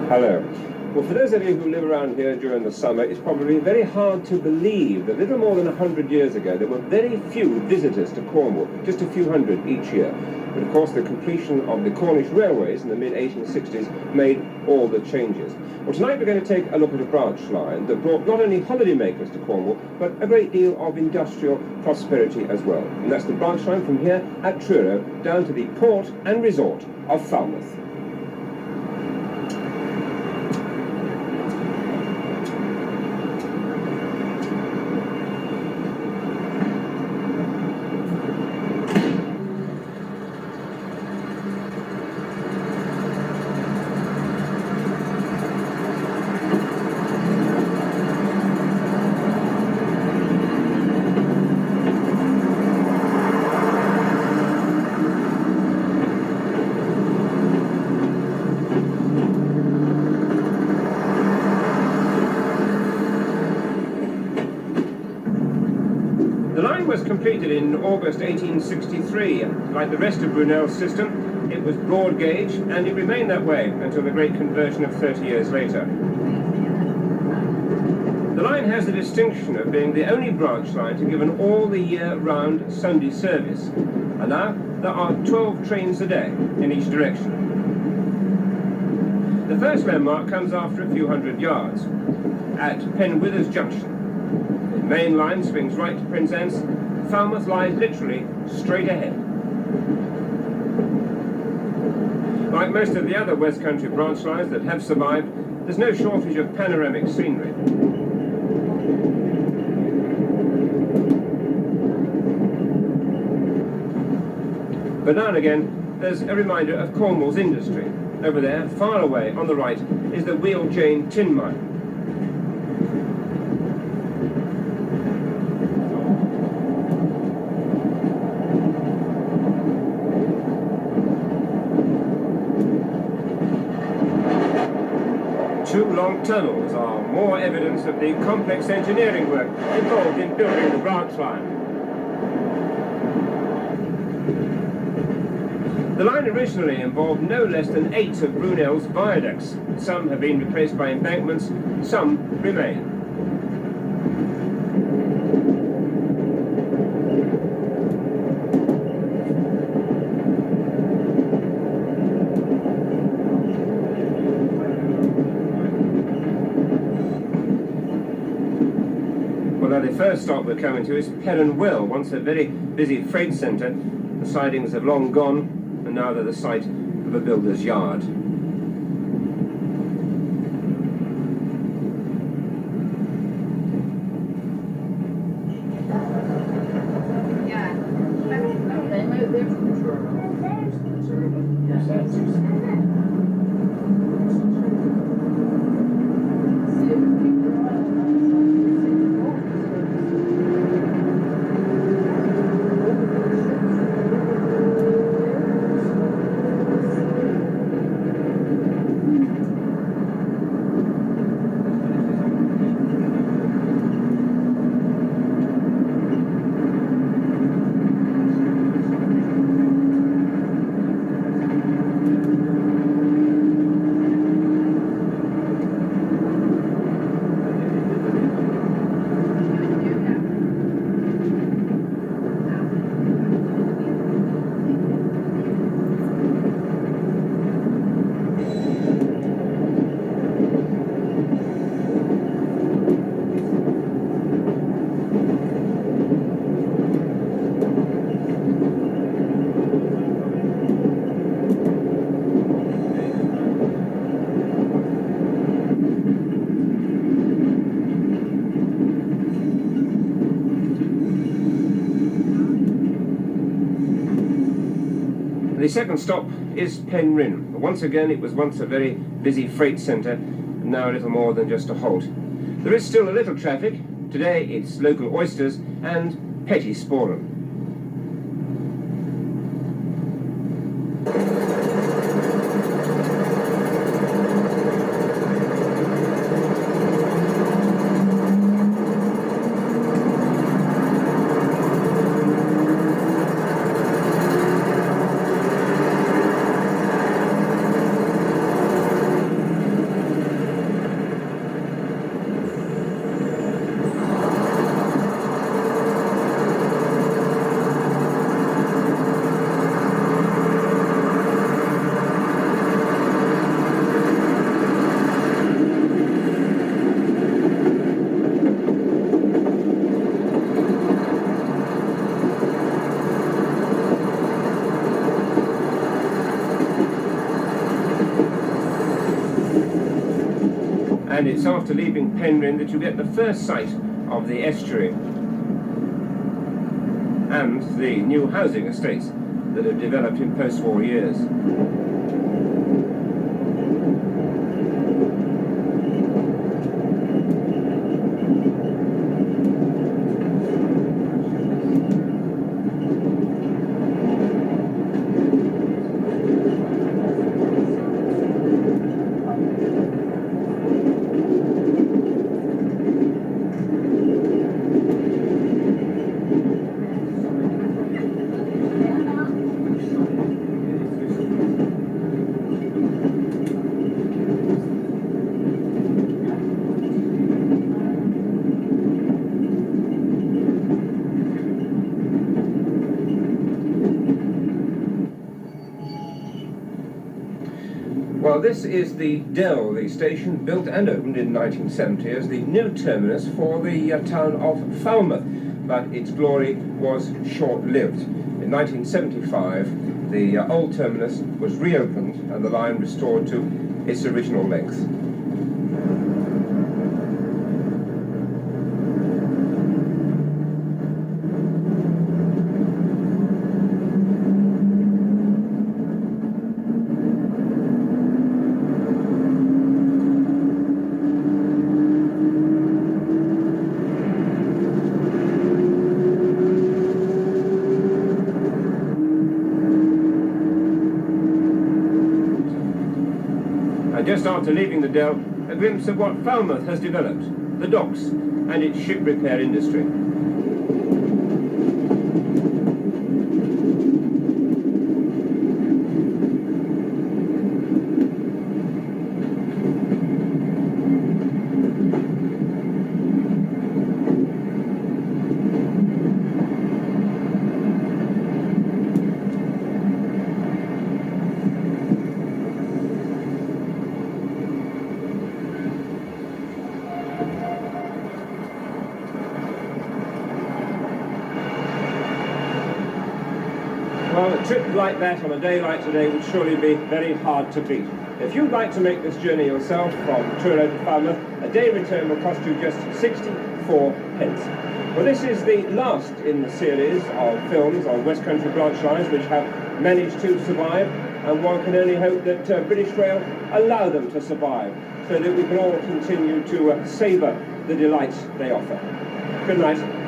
Hello. Well, for those of you who live around here during the summer, it's probably very hard to believe that a little more than 100 years ago there were very few visitors to Cornwall, just a few hundred each year. But of course the completion of the Cornish railways in the mid-1860s made all the changes. Well, tonight we're going to take a look at a branch line that brought not only holidaymakers to Cornwall, but a great deal of industrial prosperity as well. And that's the branch line from here at Truro down to the port and resort of Falmouth. The line was completed in August 1863. Like the rest of Brunel's system, it was broad gauge, and it remained that way until the great conversion of 30 years later. The line has the distinction of being the only branch line to give an all-the-year-round Sunday service, and now there are 12 trains a day in each direction. The first landmark comes after a few hundred yards, at Penwill's Junction. The main line swings right to Penzance. Falmouth lies literally straight ahead. Like most of the other West Country branch lines that have survived, there's no shortage of panoramic scenery. But now and again, there's a reminder of Cornwall's industry. Over there, far away on the right, is the Wheel Jane tin mine. Two long tunnels are more evidence of the complex engineering work involved in building the branch line. The line originally involved no less than 8 of Brunel's viaducts. Some have been replaced by embankments, some remain. Well, the first stop we're coming to is Penwill, once a very busy freight centre. The sidings have long gone, and now they're the site of a builder's yard. The second stop is Penryn. Once again, it was once a very busy freight centre, and now a little more than just a halt. There is still a little traffic. Today it's local oysters and petty sporum. And it's after leaving Penryn that you get the first sight of the estuary and the new housing estates that have developed in post-war years. Well, this is the Dell, the station built and opened in 1970 as the new terminus for the town of Falmouth, but its glory was short-lived. In 1975, the old terminus was reopened and the line restored to its original length. Just after leaving the Dell, a glimpse of what Falmouth has developed, the docks and its ship repair industry. Well, a trip like that on a day like today would surely be very hard to beat. If you'd like to make this journey yourself from Truro to Falmouth, a day return will cost you just 64 pence. Well, this is the last in the series of films on West Country branch lines which have managed to survive, and one can only hope that British Rail allow them to survive so that we can all continue to savour the delights they offer. Good night.